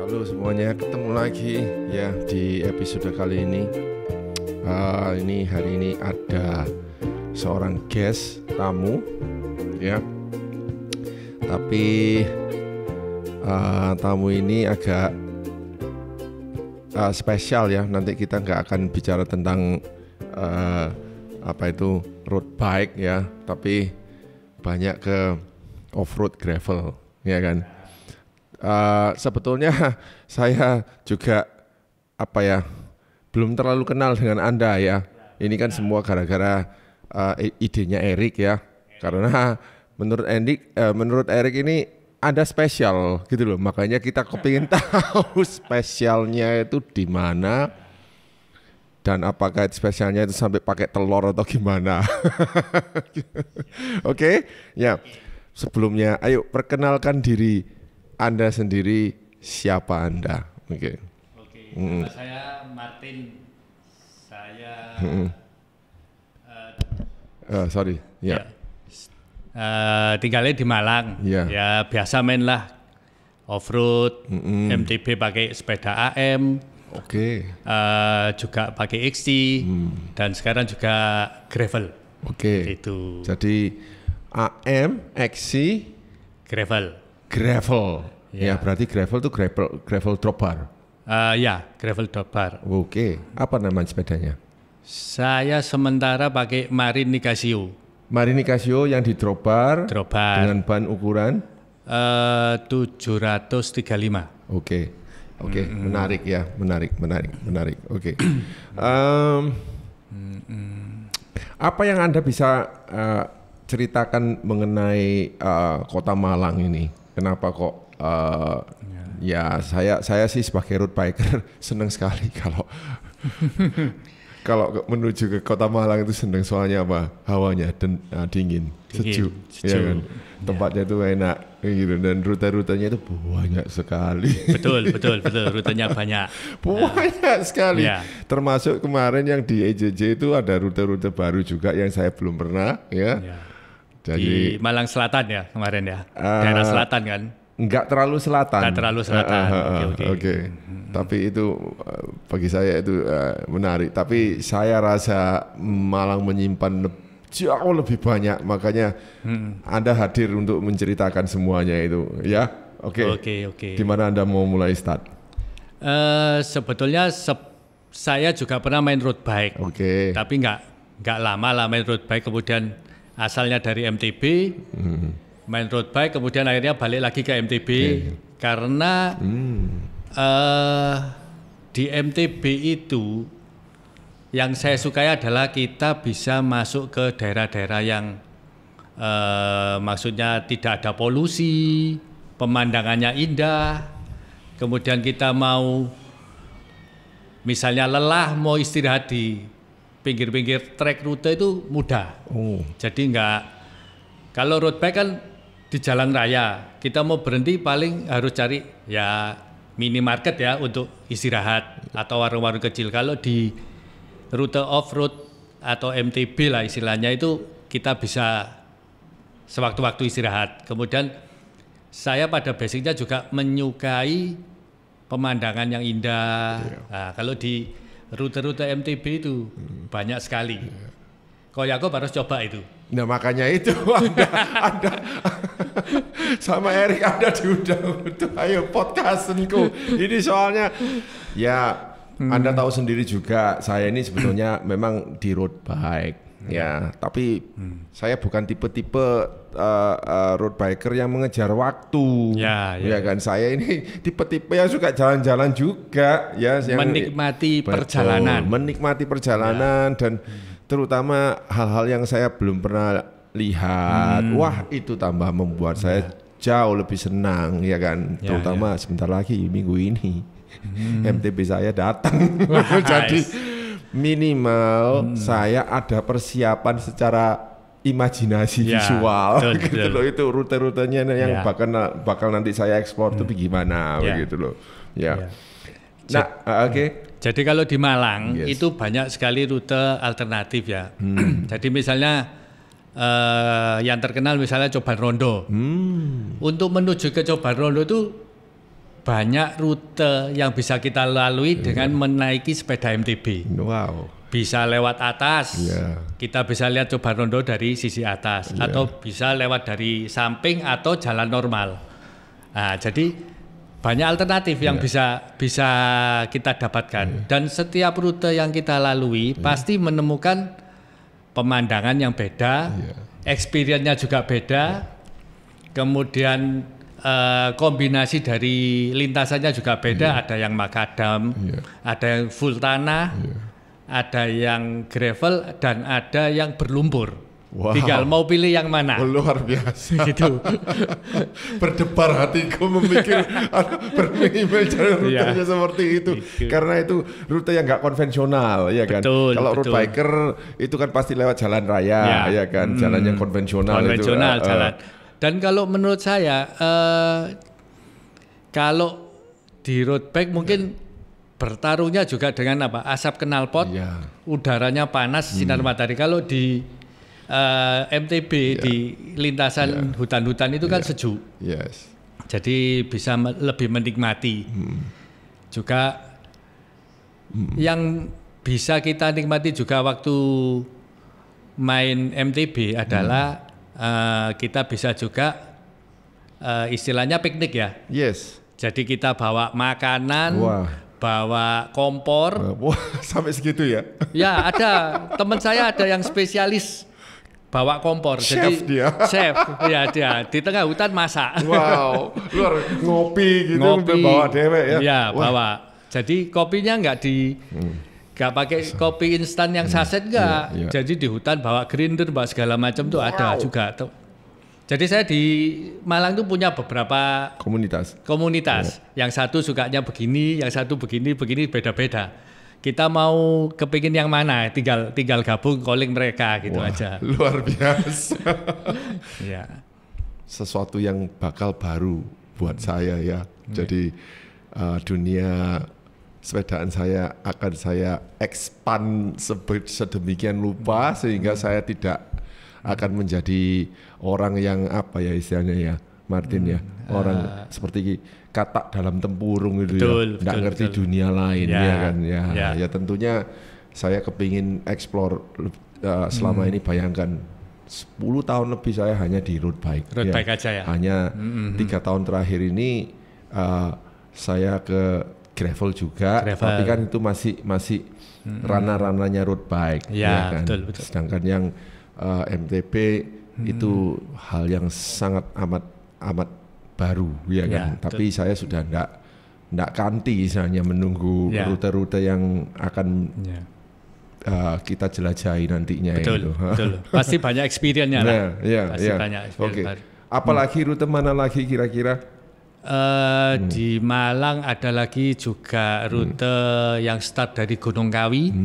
Halo semuanya, ketemu lagi ya di episode kali ini. Hari ini ada seorang guest tamu ya. Tapi tamu ini agak spesial ya. Nanti kita nggak akan bicara tentang road bike ya, tapi banyak ke off-road gravel ya kan. Sebetulnya saya juga belum terlalu kenal dengan Anda ya. Ini kan semua gara-gara idenya Erik ya. Karena menurut Erik ini ada spesial gitu loh. Makanya kita kepingin tahu spesialnya itu di mana dan apakah spesialnya itu sampai pakai telur atau gimana. Oke? Ya. Sebelumnya ayo perkenalkan diri Anda sendiri, siapa Anda? Oke. Nama saya Martin. Saya tinggalnya di Malang. Ya biasa main lah off-road, MTB pakai sepeda AM. Juga pakai XT dan sekarang juga gravel. Itu. Jadi AM, XC, gravel. Ya berarti gravel itu gravel drop bar. Gravel drop bar. Apa nama sepedanya? Saya sementara pakai Marini Casio. Marini Casio yang di drop bar. Dengan ban ukuran 735. Menarik ya, menarik. Apa yang Anda bisa ceritakan mengenai Kota Malang ini? Kenapa kok ya saya sih sebagai road biker senang sekali kalau menuju ke Kota Malang itu senang, soalnya apa? Hawanya dingin, sejuk. Ya kan? Tempatnya itu enak gitu, dan rute-rutenya itu banyak sekali. Betul, rutenya banyak. Banyak sekali. Termasuk kemarin yang di EJJ itu ada rute-rute baru juga yang saya belum pernah ya. Jadi, di Malang Selatan ya kemarin ya, daerah selatan kan? Enggak terlalu selatan. Oke. Tapi itu bagi saya itu menarik. Tapi saya rasa Malang menyimpan jauh lebih banyak, makanya Anda hadir untuk menceritakan semuanya itu, ya. Oke. Di mana Anda mau mulai start? Sebetulnya saya juga pernah main road bike. Tapi nggak lama lah main road bike, kemudian asalnya dari MTB, main road bike, kemudian akhirnya balik lagi ke MTB karena di MTB itu yang saya sukai adalah kita bisa masuk ke daerah-daerah yang maksudnya tidak ada polusi, pemandangannya indah, kemudian kita mau misalnya lelah mau istirahat di pinggir-pinggir trek rute itu mudah. Jadi kalau road bike kan di jalan raya, kita mau berhenti paling harus cari ya minimarket ya untuk istirahat atau warung-warung kecil. Kalau di rute off-road atau MTB lah istilahnya itu kita bisa sewaktu-waktu istirahat. Kemudian saya pada basicnya juga menyukai pemandangan yang indah. Nah, kalau di rute-rute MTB itu banyak sekali. Kok Yakob harus coba itu. Nah makanya itu Anda sama Erik Anda diundang untuk ayo podcastinku. Ini soalnya ya Anda tahu sendiri juga saya ini sebetulnya memang di road bike ya, tapi saya bukan tipe-tipe road biker yang mengejar waktu. Ya kan, saya ini tipe-tipe yang suka jalan-jalan juga ya, yang menikmati perjalanan dan terutama hal-hal yang saya belum pernah lihat. Wah, itu tambah membuat saya jauh lebih senang ya kan. Terutama sebentar lagi minggu ini MTB saya datang. Jadi minimal saya ada persiapan secara imajinasi visual gitu loh. Itu rute-rutenya yang bakal nanti saya eksplor itu gimana begitu loh. Jadi kalau di Malang itu banyak sekali rute alternatif ya. Jadi misalnya yang terkenal misalnya Coban Rondo. Untuk menuju ke Coban Rondo itu banyak rute yang bisa kita lalui dengan menaiki sepeda MTB. Wow. Bisa lewat atas, kita bisa lihat coba rondo dari sisi atas, atau bisa lewat dari samping atau jalan normal. Nah, jadi banyak alternatif yang bisa kita dapatkan. Dan setiap rute yang kita lalui pasti menemukan pemandangan yang beda, experience-nya juga beda, kemudian kombinasi dari lintasannya juga beda. Ada yang makadam, ada yang full tanah, ada yang gravel, dan ada yang berlumpur. Wow. Tinggal mau pilih yang mana. Luar biasa. Gitu. Berdebar hatiku memikir bermimpi rutenya seperti itu. Karena itu rute yang nggak konvensional, ya kan. Kalau road biker itu kan pasti lewat jalan raya, ya kan. Jalan yang konvensional itu. Jalan. Dan kalau menurut saya, kalau di road bike mungkin bertarungnya juga dengan apa? Asap knalpot, udaranya panas, sinar matahari. Kalau di MTB di lintasan hutan-hutan itu kan sejuk. Jadi bisa lebih menikmati. Juga yang bisa kita nikmati juga waktu main MTB adalah kita bisa juga istilahnya piknik ya. Jadi kita bawa makanan, bawa kompor. Wah, sampai segitu ya? Ya, ada teman saya ada yang spesialis bawa kompor. Chef jadi chef, ya dia di tengah hutan masak. Wow, luar ngopi gitu, bawa dewek ya? Ya, bawa. Jadi kopinya nggak pakai kopi instan yang saset nggak. Jadi di hutan bawa grinder, bawa segala macam tuh ada juga. Jadi saya di Malang tuh punya beberapa komunitas. Yang satu sukanya begini, yang satu begini beda-beda. Kita mau kepingin yang mana, tinggal gabung calling mereka gitu. Aja. Luar biasa. Sesuatu yang bakal baru buat saya ya. Jadi dunia sepedaan saya akan saya expand sedemikian rupa sehingga saya tidak akan menjadi orang yang apa ya istilahnya ya Martin ya, orang seperti katak dalam tempurung itu nggak ngerti dunia lain ya kan ya tentunya saya kepingin explore selama ini. Bayangkan 10 tahun lebih saya hanya di road bike aja ya. Hanya 3 tahun terakhir ini saya ke gravel juga, tapi kan itu masih ranah-ranahnya road bike ya kan. Betul. Sedangkan yang MTB itu hal yang sangat amat baru ya kan. Tapi saya sudah enggak kanti misalnya menunggu rute-rute yang akan kita jelajahi nantinya. Betul. Pasti banyak experience-nya lah. Banyak experience. Apalagi rute mana lagi kira-kira? Di Malang ada lagi juga rute yang start dari Gunung Kawi.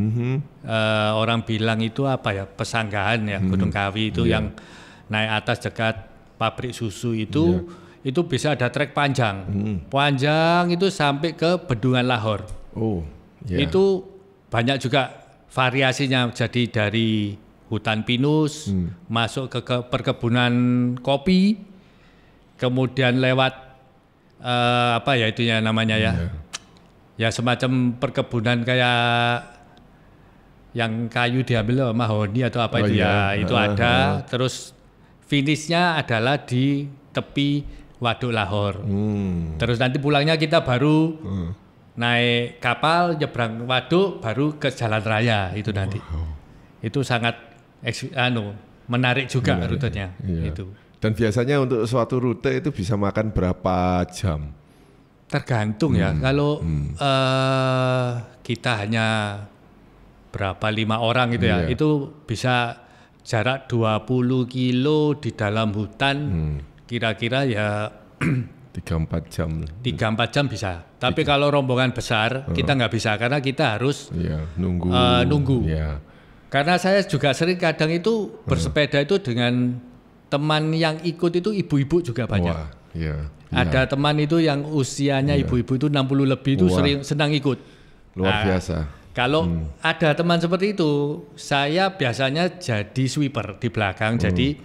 Orang bilang itu apa ya, pesanggahan ya. Gunung Kawi itu yang naik atas dekat pabrik susu itu bisa ada trek panjang. Panjang itu sampai ke Bendungan Lahor. Itu banyak juga variasinya, jadi dari hutan pinus masuk ke perkebunan kopi, kemudian lewat apa ya itunya namanya ya semacam perkebunan kayak yang kayu diambil mahoni atau apa itu ada. Terus finishnya adalah di tepi Waduk Lahor. Terus nanti pulangnya kita baru naik kapal nyebrang waduk baru ke jalan raya itu nanti. Itu sangat menarik juga rutenya itu. Dan biasanya untuk suatu rute itu bisa makan berapa jam? Tergantung ya. Kalau kita hanya berapa 5 orang gitu ya, itu bisa jarak 20 kilo di dalam hutan, kira-kira ya 3-4 jam. 3-4 jam bisa. Tapi kalau rombongan besar kita nggak bisa karena kita harus nunggu. Karena saya juga sering kadang itu bersepeda itu dengan teman yang ikut itu ibu-ibu juga banyak. Ada teman itu yang usianya ibu-ibu itu 60 lebih itu senang ikut. Luar biasa. Kalau ada teman seperti itu, saya biasanya jadi sweeper di belakang. Jadi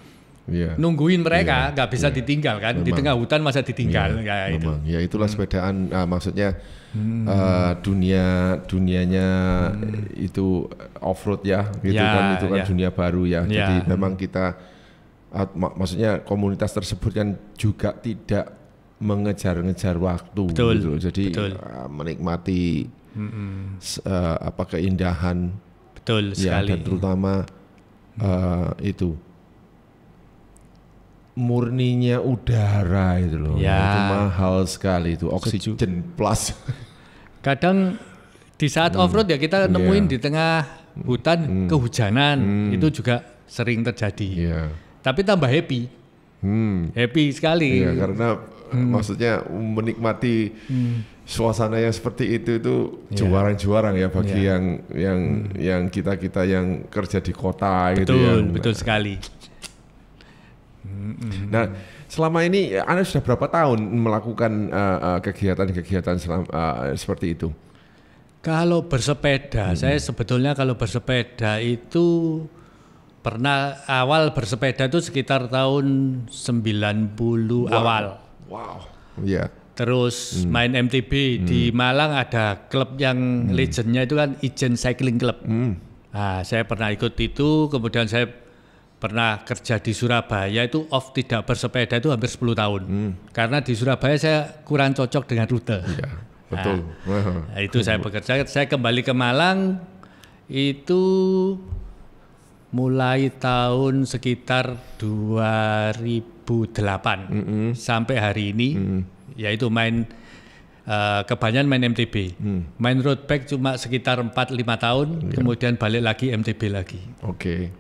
nungguin mereka, nggak bisa ditinggal kan. Di tengah hutan masa ditinggal. Itu. Ya itulah sepedaan, maksudnya dunianya itu off-road ya, gitu kan, itu kan dunia baru ya. Jadi memang kita, maksudnya komunitas tersebut kan juga tidak mengejar-ngejar waktu, gitu. Jadi menikmati keindahan, sekali. dan terutama itu murninya udara itu loh, itu mahal sekali itu, oksigen plus. Kadang di saat off-road ya kita nemuin di tengah hutan kehujanan, itu juga sering terjadi. Tapi tambah happy, happy sekali. Karena maksudnya menikmati suasana yang seperti itu juarang-juarang ya bagi yang kita yang kerja di kota gitu ya. Betul sekali. Nah, selama ini Anda sudah berapa tahun melakukan kegiatan-kegiatan seperti itu? Kalau bersepeda, saya sebetulnya kalau bersepeda itu pernah awal bersepeda itu sekitar tahun 90 awal. Wow. Iya. Terus main MTB di Malang, ada klub yang legendnya itu kan Ijen Cycling Club. Nah, saya pernah ikut itu, kemudian saya pernah kerja di Surabaya itu off tidak bersepeda itu hampir 10 tahun. Karena di Surabaya saya kurang cocok dengan rute. Iya, betul. Nah, itu saya bekerja, saya kembali ke Malang itu mulai tahun sekitar 2008 sampai hari ini, yaitu main kebanyakan main MTB, main road bike cuma sekitar 4-5 tahun, kemudian balik lagi MTB lagi. Oke.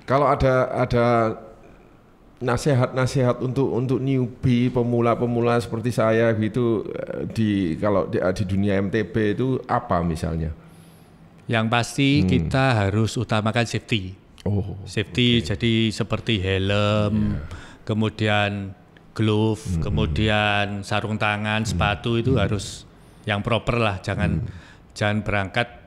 Kalau ada nasihat-nasihat untuk newbie, pemula-pemula seperti saya gitu, di dunia MTB itu apa misalnya? Yang pasti kita harus utamakan safety. Safety jadi seperti helm, kemudian glove, kemudian sarung tangan, sepatu itu harus yang proper lah. Jangan berangkat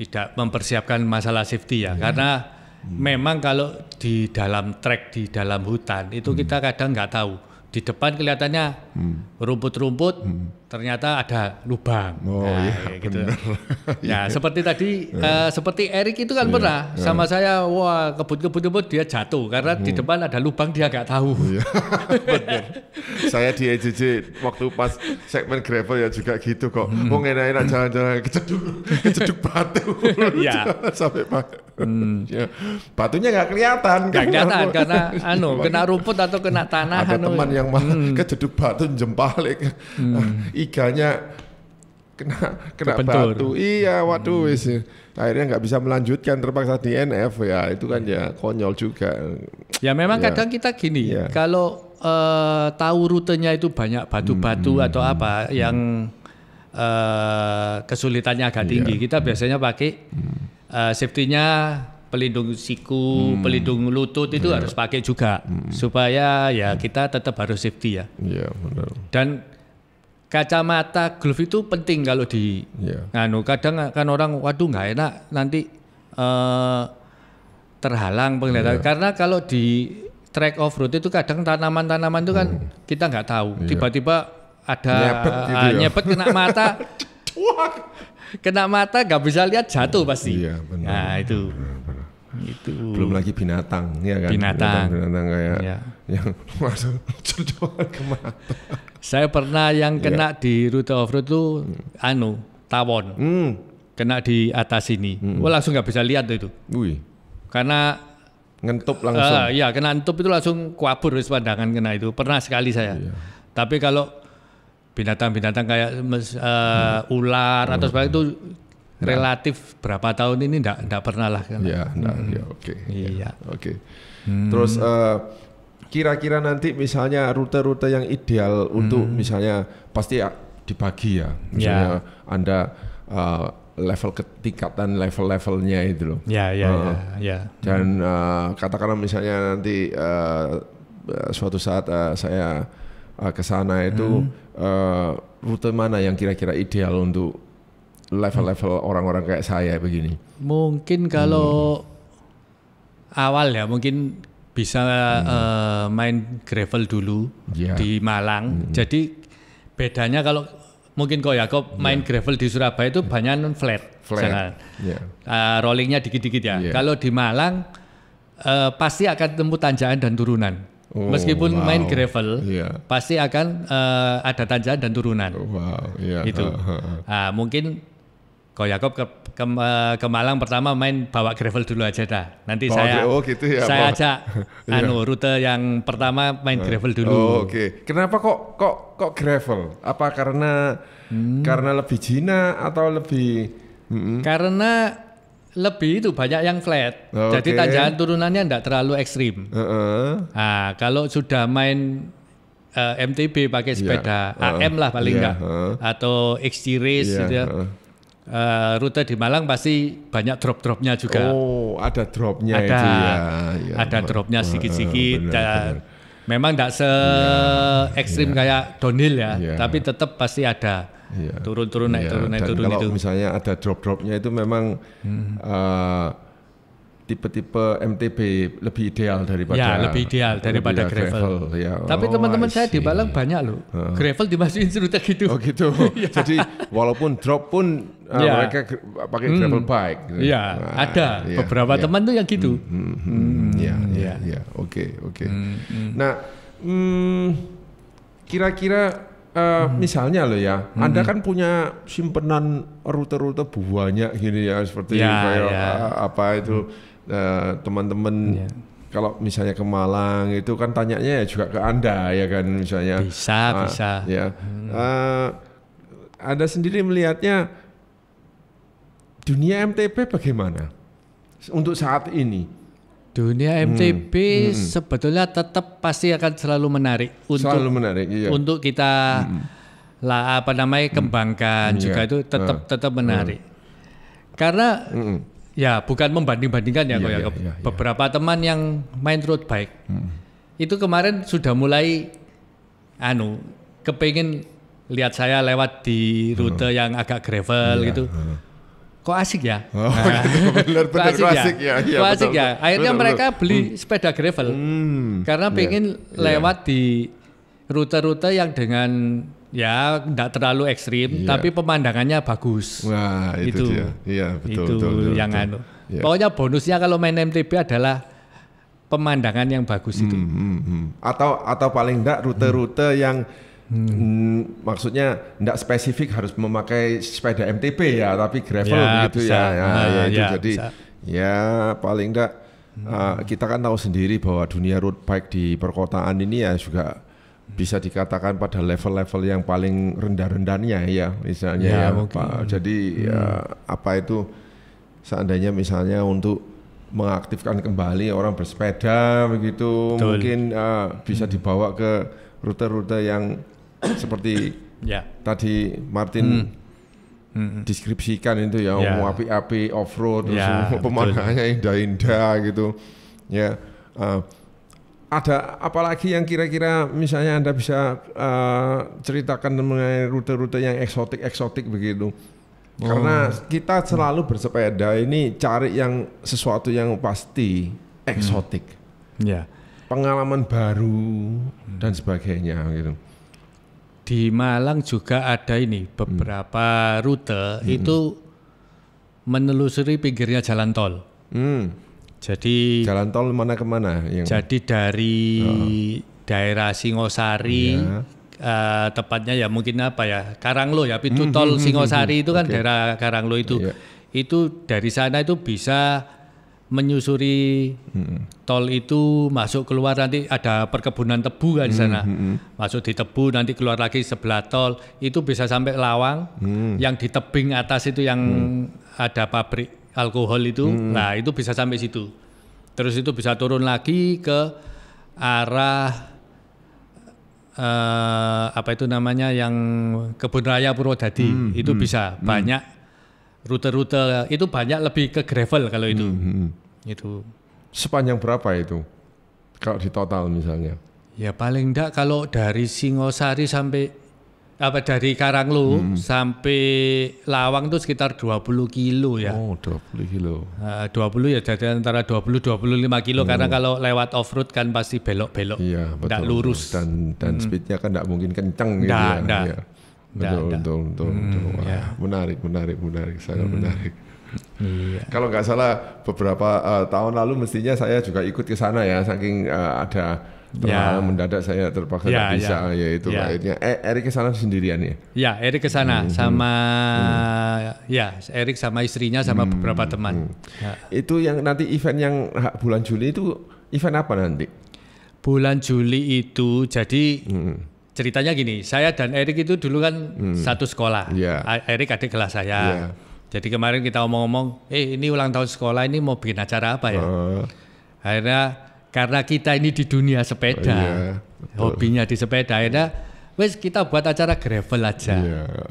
tidak mempersiapkan masalah safety ya. Karena memang kalau di dalam trek, di dalam hutan itu kita kadang nggak tahu. Di depan kelihatannya rumput-rumput, ternyata ada lubang. Gitu. Ya seperti tadi, seperti Erik itu kan pernah sama saya, wah kebut-kebut dia jatuh karena di depan ada lubang, dia nggak tahu. Benar. Saya di EJJ waktu pas segmen gravel ya juga gitu kok. Mau enak-enak jalan-jalan kejeduk batu. Sampai batunya nggak kelihatan. Karena kena rumput atau kena tanah. Ada teman yang kejeduk batu jempalik, iganya kena batu. Iya, waduh wis. Akhirnya nggak bisa melanjutkan, terpaksa DNF ya. Itu kan ya konyol juga. Ya memang kadang kita gini, kalau tahu rutenya itu banyak batu-batu atau apa yang kesulitannya agak tinggi, kita biasanya pakai safety-nya pelindung siku, pelindung lutut itu harus pakai juga supaya ya kita tetap harus safety ya. Iya benar. Dan kacamata glove itu penting kalau di kadang kan orang waduh nggak enak nanti terhalang penglihatan karena kalau di track off road itu kadang tanaman-tanaman itu kan kita nggak tahu tiba-tiba ada nyepet kena mata. Kena mata nggak bisa lihat, jatuh pasti. Iya, benar. Nah itu. Belum lagi binatang, ya kan? Binatang kayak yang masuk ke mata. Saya pernah yang kena di rute off-road itu tawon. Kena di atas sini. Wah langsung nggak bisa lihat itu. Karena ngentup langsung. Iya, kena entup itu langsung kuabur pandangan kena itu. Pernah sekali saya. Tapi kalau binatang-binatang kayak ular atau sebagainya itu relatif berapa tahun ini enggak pernah lah kan. Oke. Terus kira-kira nanti misalnya rute-rute yang ideal untuk misalnya pasti dibagi ya. Misalnya Anda level ketingkatan level-levelnya itu loh. Dan katakanlah misalnya nanti suatu saat saya ke sana itu rute mana yang kira-kira ideal untuk level-level orang-orang kayak saya begini? Mungkin kalau awal ya mungkin bisa main gravel dulu di Malang. Jadi bedanya kalau mungkin kok Yakob main gravel di Surabaya itu banyak flat. Rollingnya dikit-dikit ya. Kalau di Malang pasti akan tempuh tanjakan dan turunan. Meskipun main gravel, pasti akan ada tanjakan dan turunan. Itu. Mungkin kok Yakob ke Malang pertama main bawa gravel dulu aja dah. Nanti saya ajak rute yang pertama main gravel dulu. Kenapa kok gravel? Apa karena lebih jinak atau lebih? Karena lebih itu banyak yang flat, jadi tanjakan turunannya tidak terlalu ekstrim. Nah, kalau sudah main MTB pakai sepeda AM lah paling enggak, atau XC Race gitu ya. Rute di Malang pasti banyak drop-dropnya juga. Ada dropnya itu ya. Ada dropnya sedikit-sedikit. Memang tidak se-ekstrim kayak downhill ya, tapi tetap pasti ada. Turun naik turun kalau itu. Misalnya ada drop-dropnya itu memang tipe-tipe MTB lebih ideal daripada gravel. Tapi teman-teman saya di Malang banyak loh. Gravel dimasukin rute gitu. Gitu. Jadi walaupun drop pun mereka pakai gravel bike. Ada beberapa teman tuh yang gitu. Oke. Nah, kira-kira misalnya loh ya, Anda kan punya simpenan rute-rute banyak gini ya, seperti apa itu teman-teman kalau misalnya ke Malang itu kan tanyanya ya juga ke Anda ya kan misalnya. Bisa. Ya. Anda sendiri melihatnya dunia MTB bagaimana untuk saat ini? Dunia MTB sebetulnya tetap pasti akan selalu menarik untuk kita kembangkan juga itu tetap menarik. Karena ya bukan membanding-bandingkan ya beberapa teman yang main road bike itu kemarin sudah mulai kepengin lihat saya lewat di rute yang agak gravel gitu. Kok asik ya? Asik ya. Akhirnya mereka beli sepeda gravel karena pengen lewat di rute-rute yang dengan tidak terlalu ekstrim, tapi pemandangannya bagus. Wah, itu dia. Iya, betul. Yang pokoknya bonusnya kalau main MTB adalah pemandangan yang bagus itu. Atau paling enggak rute-rute yang maksudnya tidak spesifik harus memakai sepeda MTB ya, tapi gravel gitu itu jadi bisa. Ya paling enggak kita kan tahu sendiri bahwa dunia road bike di perkotaan ini ya juga bisa dikatakan pada level-level yang paling rendah-rendahnya ya misalnya Pak. Jadi apa itu seandainya misalnya untuk mengaktifkan kembali orang bersepeda begitu. Betul. Mungkin bisa dibawa ke rute-rute yang seperti tadi Martin deskripsikan itu ya, api-api off-road, pemandangannya indah-indah gitu. Ya, ada apalagi yang kira-kira misalnya Anda bisa ceritakan mengenai rute-rute yang eksotik begitu. Karena kita selalu bersepeda ini cari yang sesuatu yang pasti eksotik, pengalaman baru dan sebagainya gitu. Di Malang juga ada ini beberapa rute itu menelusuri pinggirnya jalan tol. Jadi jalan tol mana ke mana? Jadi dari daerah Singosari, tepatnya ya mungkin Karanglo ya, pintu tol Singosari itu kan daerah Karanglo itu. Itu dari sana itu bisa menyusuri tol itu masuk keluar, nanti ada perkebunan tebu kan di sana. Masuk di tebu nanti keluar lagi sebelah tol itu bisa sampai Lawang. Yang di tebing atas itu yang ada pabrik alkohol itu. Nah, itu bisa sampai situ. Terus itu bisa turun lagi ke arah apa itu namanya yang Kebun Raya Purwodadi. Itu bisa banyak rute-rute itu banyak lebih ke gravel kalau itu. Itu sepanjang berapa itu kalau di total misalnya? Ya paling enggak kalau dari Singosari sampai dari Karanglo sampai Lawang itu sekitar 20 kilo ya. Oh, 20 kilo. 20 ya, jadi antara 20-25 kilo karena kalau lewat off-road kan pasti belok-belok, Iya, tidak betul. lurus. Dan speednya kan tidak mungkin kenceng gitu ya. Nggak. Iya. Betul. Wah, menarik, sangat menarik. Iya. Kalau nggak salah beberapa tahun lalu mestinya saya juga ikut ke sana ya, saking ada terhalang mendadak saya terpaksa nggak bisa, yaitu akhirnya Erik ke sana sendirian ya? Ya, Erik ke sana sama Erik sama istrinya sama beberapa teman. Ya. Itu yang nanti event yang bulan Juli itu event apa nanti? Bulan Juli itu jadi ceritanya gini, saya dan Erik itu dulu kan satu sekolah. Erik adik kelas saya. Jadi kemarin kita omong-omong, ini ulang tahun sekolah, ini mau bikin acara apa ya? Akhirnya karena kita ini di dunia sepeda, hobinya di sepeda, akhirnya wes kita buat acara gravel aja,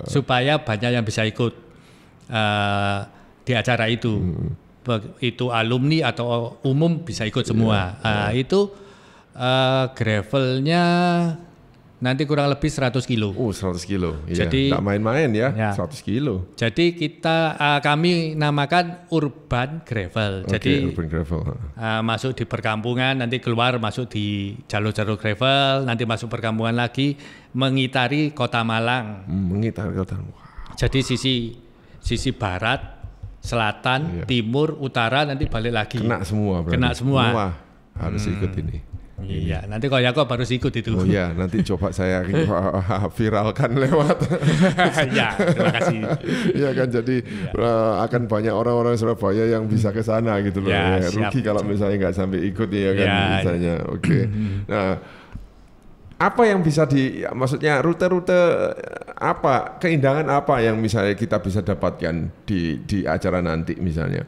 supaya banyak yang bisa ikut di acara itu. Itu alumni atau umum bisa ikut semua. Itu gravelnya nanti kurang lebih 100 kilo. 100 kilo. Jadi nggak main-main ya, 100 kilo. Jadi kami namakan urban gravel. Jadi urban gravel. Masuk di perkampungan, nanti keluar masuk di jalur-jalur gravel, nanti masuk perkampungan lagi, mengitari Kota Malang. Mengitari Kota. Jadi sisi barat, selatan, timur, utara, nanti balik lagi. Kena semua. Semua harus ikut ini. Iya, nanti kalau Yakob harus ikut itu. Oh iya, nanti coba saya viralkan lewat. Ya, terima kasih. Iya kan, jadi akan banyak orang-orang Surabaya yang bisa ke sana gitu loh. Ya, rugi kalau misalnya nggak sampai ikut ya kan misalnya. Oke. Nah, apa yang bisa maksudnya rute-rute apa, keindahan apa yang misalnya kita bisa dapatkan di acara nanti misalnya?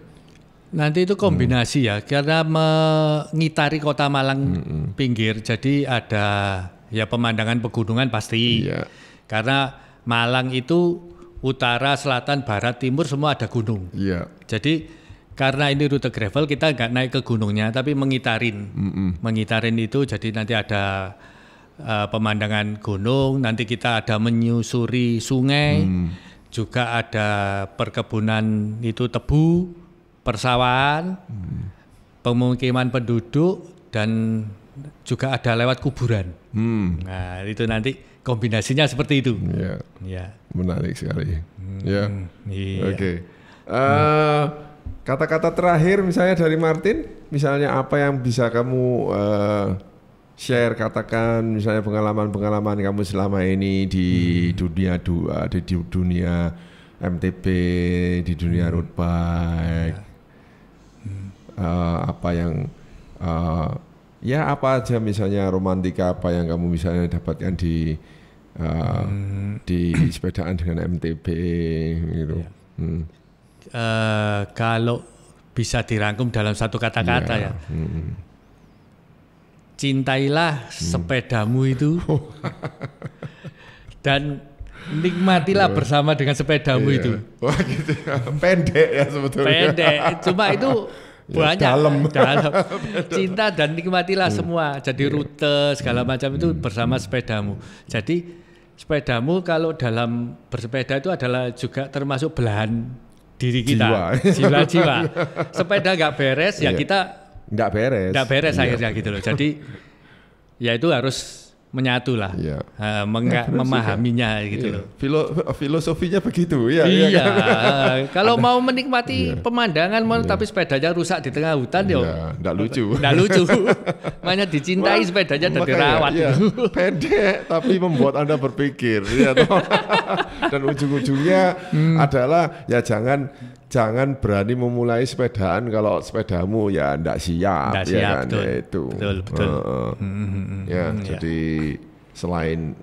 Nanti itu kombinasi ya, karena mengitari Kota Malang pinggir, jadi ada ya pemandangan pegunungan pasti. Karena Malang itu utara, selatan, barat, timur semua ada gunung. Jadi karena ini rute gravel kita nggak naik ke gunungnya, tapi mengitarin. Mengitarin itu jadi nanti ada pemandangan gunung, nanti kita ada menyusuri sungai, juga ada perkebunan itu tebu, persawahan, pemukiman penduduk, dan juga ada lewat kuburan. Nah itu nanti kombinasinya seperti itu. Menarik sekali. Oke. Kata-kata terakhir misalnya dari Martin, misalnya apa yang bisa kamu share, katakan misalnya pengalaman-pengalaman kamu selama ini di dunia MTB, di dunia road bike. Apa yang apa aja misalnya romantika apa yang kamu misalnya dapatkan di sepedaan dengan MTB gitu. Kalau bisa dirangkum dalam satu kata-kata ya, cintailah sepedamu itu dan nikmatilah bersama dengan sepedamu itu. Wah gitu ya. Pendek ya sebetulnya. Pendek, cuma itu banyak dalam. Cinta dan nikmatilah semua. Jadi rute segala macam itu bersama sepedamu. Jadi sepedamu kalau dalam bersepeda itu adalah juga termasuk belahan diri kita, jiwa. Sepeda nggak beres ya kita nggak beres akhirnya gitu loh. Jadi ya itu harus menyatu lah, memahaminya gitu loh. Filosofinya begitu ya. Kalau mau menikmati pemandangan, tapi sepedanya rusak di tengah hutan nggak lucu. Nggak lucu. Makanya dicintai sepedanya dan dirawat. Pendek tapi membuat Anda berpikir. Dan ujung-ujungnya adalah ya jangan berani memulai sepedaan kalau sepedamu ya enggak siap, kan? Betul. Ya itu. Betul. Jadi selain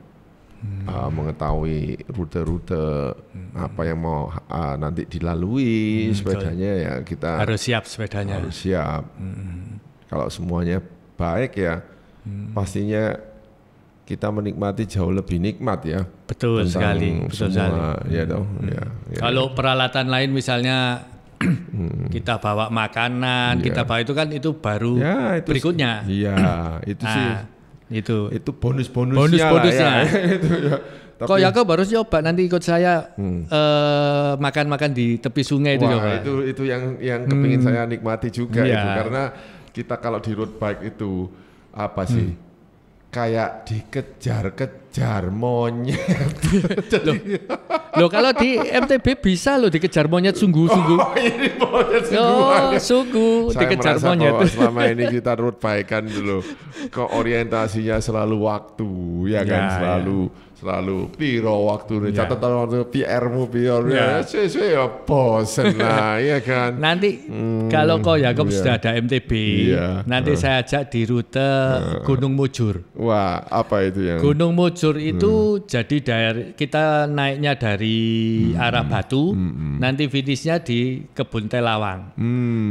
mengetahui rute-rute apa yang mau nanti dilalui sepedanya ya kita harus siap sepedanya. Harus siap. Kalau semuanya baik ya pastinya kita menikmati jauh lebih nikmat ya. Betul sekali. Ya dong. Kalau peralatan lain misalnya kita bawa makanan, kita bawa itu kan itu baru berikutnya. Iya, itu sih Itu bonus-bonusnya lah ya. Itu ya. Kok Yakob harus coba nanti ikut saya makan-makan di tepi sungai itu. Wah, itu yang kepingin saya nikmati juga itu, karena kita kalau di road bike itu apa sih? Kayak dikejar-kejar monyet. Loh kalau di MTB bisa loh dikejar monyet sungguh-sungguh. Oh, ini monyet sungguh. Sungguh dikejar monyet. Selama ini kita road bike kan dulu, orientasinya selalu waktu, ya kan, selalu piro waktu catatan waktu PR-mu ya bosen lah ya kan. Nanti kalau kok Yakob sudah ada MTB, nanti saya ajak di rute Gunung Mujur. Wah, apa itu yang Gunung Mujur itu jadi kita naiknya dari arah Batu, nanti finishnya di Kebun Telawang.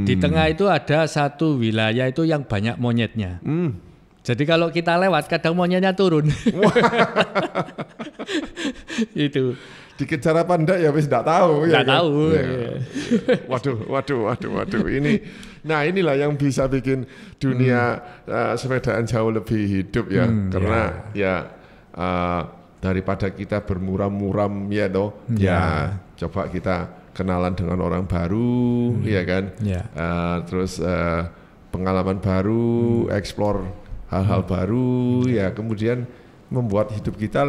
Di tengah itu ada satu wilayah itu yang banyak monyetnya. Jadi kalau kita lewat kadang monyetnya turun. Itu. Dikejar apa enggak ya wis enggak tahu ya. Enggak tahu. Ya. Waduh. Inilah yang bisa bikin dunia sepedaan jauh lebih hidup ya. Karena daripada kita bermuram-muram ya toh. Ya, coba kita kenalan dengan orang baru ya kan. Terus pengalaman baru, explore hal-hal baru ya, kemudian membuat hidup kita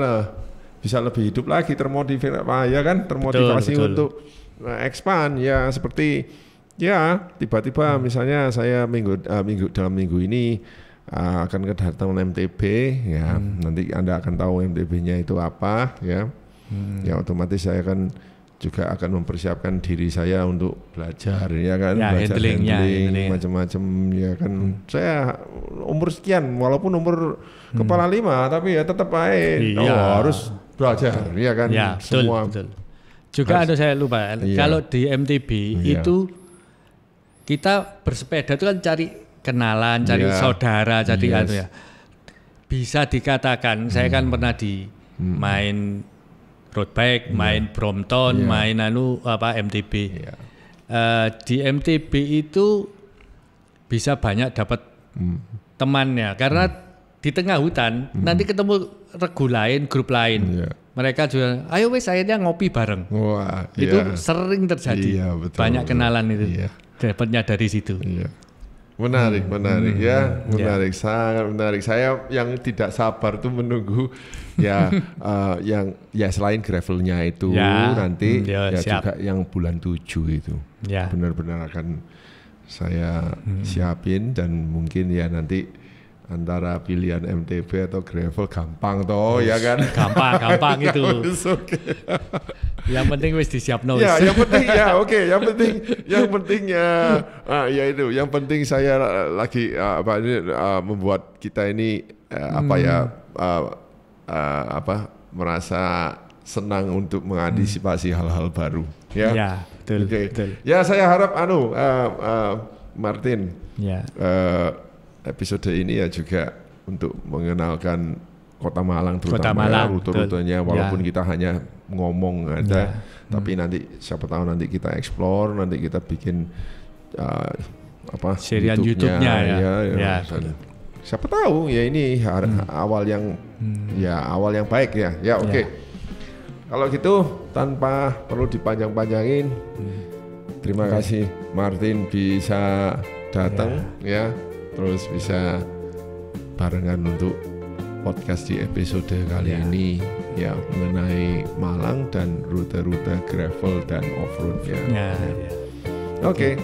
bisa lebih hidup lagi, termotivasi betul. Untuk expand ya, seperti ya tiba-tiba misalnya saya dalam minggu ini akan kedatangan MTB ya, nanti Anda akan tahu MTB-nya itu apa ya. Ya otomatis saya kan juga akan mempersiapkan diri saya untuk belajar ya kan, belajar handling macam-macam ya kan. Saya umur sekian walaupun umur kepala 5 tapi ya tetap harus belajar ya kan. Semua betul. Juga ada saya lupa kalau di MTB itu kita bersepeda itu kan cari kenalan, cari saudara, cari bisa dikatakan saya kan pernah main road bike, main Brompton, main MTB. Di MTB itu bisa banyak dapat temannya karena di tengah hutan nanti ketemu regu lain, grup lain. Mereka juga, ayo wes akhirnya ngopi bareng. Wah, itu sering terjadi. Betul, banyak kenalan itu. Dapatnya dari situ. Menarik ya, sangat menarik. Saya yang tidak sabar tuh menunggu yang selain gravelnya itu nanti juga yang bulan 7 itu benar-benar akan saya siapin, dan mungkin ya nanti antara pilihan MTB atau gravel gampang toh ya kan. Gampang itu. Yang penting wis disiapno wis. Ya, yang penting yang penting saya lagi membuat kita ini merasa senang untuk mengantisipasi hal-hal baru ya. Ya, betul. Ya, saya harap Martin episode ini ya juga untuk mengenalkan Kota Malang, terutama rute-rutenya, walaupun kita hanya ngomong aja, tapi nanti siapa tahu nanti kita explore, nanti kita bikin serian YouTube-nya ya. Siapa tahu ya ini awal yang baik ya. Ya oke. Kalau gitu tanpa perlu dipanjang-panjangin, terima kasih Martin bisa datang ya. Terus bisa barengan untuk podcast di episode kali ini ya, mengenai Malang dan rute-rute gravel dan off-roadnya. Oke.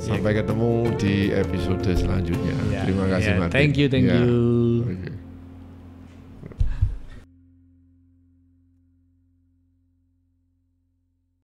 Sampai ketemu di episode selanjutnya. Terima kasih Martin. Thank you.